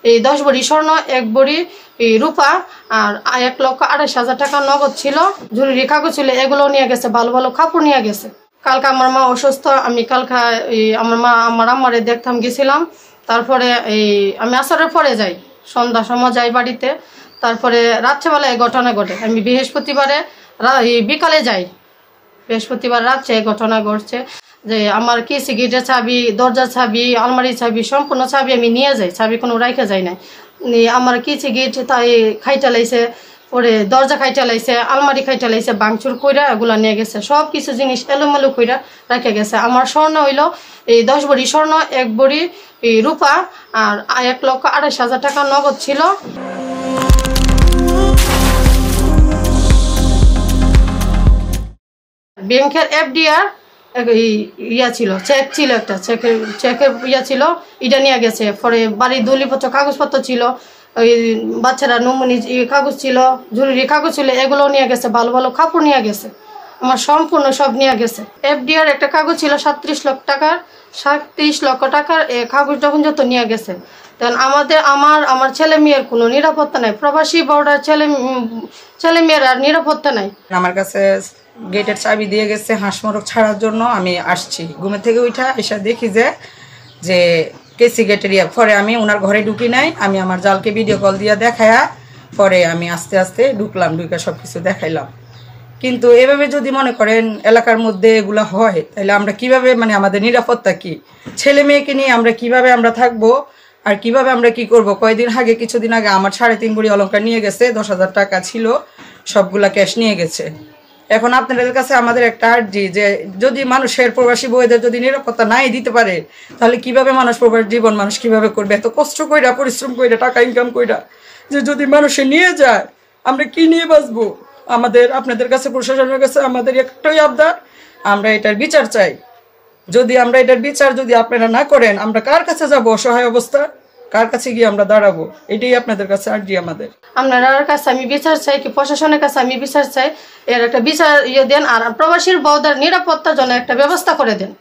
এই 10 ভরি স্বর্ণ, 1 ভরি রূপা আর 1,28,000 টাকা নগদ ছিল, জরুরি কাগজ ছিল, এগুলো নিয়ে গেছে, ভালো ভালো কাপড় নিয়ে গেছে। কালকে আমার মা অসুস্থ, আমি কালকে আমার আম্মারে দেখতাম গেছিলাম। তারপরে আমি আসরের পরে যাই, সন্ধ্যার সময় যাই বাড়িতে। তারপরে রাত্রেবেলা এই ঘটনা ঘটে। আমি বৃহস্পতিবারে বিকালে যাই, বৃহস্পতিবার রাত্রে এই ঘটনা ঘটছে যে আমার কিসি গেটের চাবি, দরজার চাবি, আলমারির চাবি, সম্পূর্ণ চাবি আমি নিয়ে যাই, চাবি কোনো রাইখে যাই না। আমার কিসি গেট তাই খাইটা লাইছে, পরে দরজা খাইটা লাইছে, আলমারি খাইটা লাইছে, ভাঙচুর কইরা এগুলা নিয়ে গেছে, সব কিছু জিনিস এলোমেলো কইরা রেখে গেছে। আমার স্বর্ণ হইল 10 ভরি স্বর্ণ, 1 ভরি রূপা আর 1,28,000 টাকা নগদ ছিল। ব্যাংকের এফডিআর ইয়া ছিল, চেক ছিল, একটা চেকের ইয়া ছিল, এটা নিয়ে গেছে। পরে বাড়ির দলিলপত্র, কাগজপত্র ছিল, ওই বাচ্চারা নমুনি কাগজ ছিল, জরুরি কাগজ ছিল, এগুলো নিয়ে গেছে, ভালো ভালো কাপড় নিয়ে গেছে, আমার সম্পূর্ণ সব নিয়ে গেছে। এফডিআর একটা কাগজ ছিল 37 লক্ষ টাকার, এই কাগজ যখন যত নিয়ে গেছে। তখন আমার ছেলে মেয়ের কোনো নিরাপত্তা নাই, প্রবাসী বর্ডার ছেলে মেয়ের আর নিরাপত্তা নাই। আমার কাছে গেটের চাবি দিয়ে গেছে হাঁস মোরগ ছাড়ার জন্য। আমি আসছি ঘুমের থেকে উঠা এসে দেখি যে কেসি গেটের পরে আমি ওনার ঘরে ঢুকি নাই, আমি আমার জালকে ভিডিও কল দিয়ে দেখায়া পরে আমি আস্তে আস্তে ঢুকলাম, ঢুকে সব কিছু দেখাইলাম। কিন্তু এভাবে যদি মনে করেন এলাকার মধ্যে এগুলো হয়, তাহলে আমরা কিভাবে, মানে আমাদের নিরাপত্তা কি, ছেলে মেয়েকে নিয়ে আমরা কিভাবে আমরা থাকবো আর কিভাবে আমরা কি করব। কিছুদিন আগে আমার 3.5 ভরি অলংকার নিয়ে গেছে, 10,000 টাকা ছিল, সবগুলা ক্যাশ নিয়ে গেছে। এখন আপনাদের কাছে আমাদের একটা আর্জি যে যদি মানুষের, প্রবাসী বউদের যদি নিরাপত্তা নাই দিতে পারে, তাহলে কিভাবে প্রবাসী জীবন মানুষ কিভাবে করবে, এত কষ্ট কইরা, পরিশ্রম কইরা, টাকা ইনকাম কইরা, যে যদি মানুষে নিয়ে যায় আমরা কি নিয়ে বাঁচবো। আপনাদের কাছে, প্রশাসনের কাছে আমাদের একটাই আবদার, আমরা এটার বিচার চাই। যদি এটার বিচার যদি আপনারা না করেন, আমরা কার কাছে যাবো? অসহায় অবস্থা, কার কাছে গিয়ে আমরা দাঁড়াবো? এটাই আপনাদের কাছে আর্জি আমাদের। আপনার কাছে আমি বিচার চাই, কি প্রশাসনের কাছে আমি বিচার চাই, এর একটা বিচার দেন, আর প্রবাসীর বউদের নিরাপত্তার জন্য একটা ব্যবস্থা করে দেন।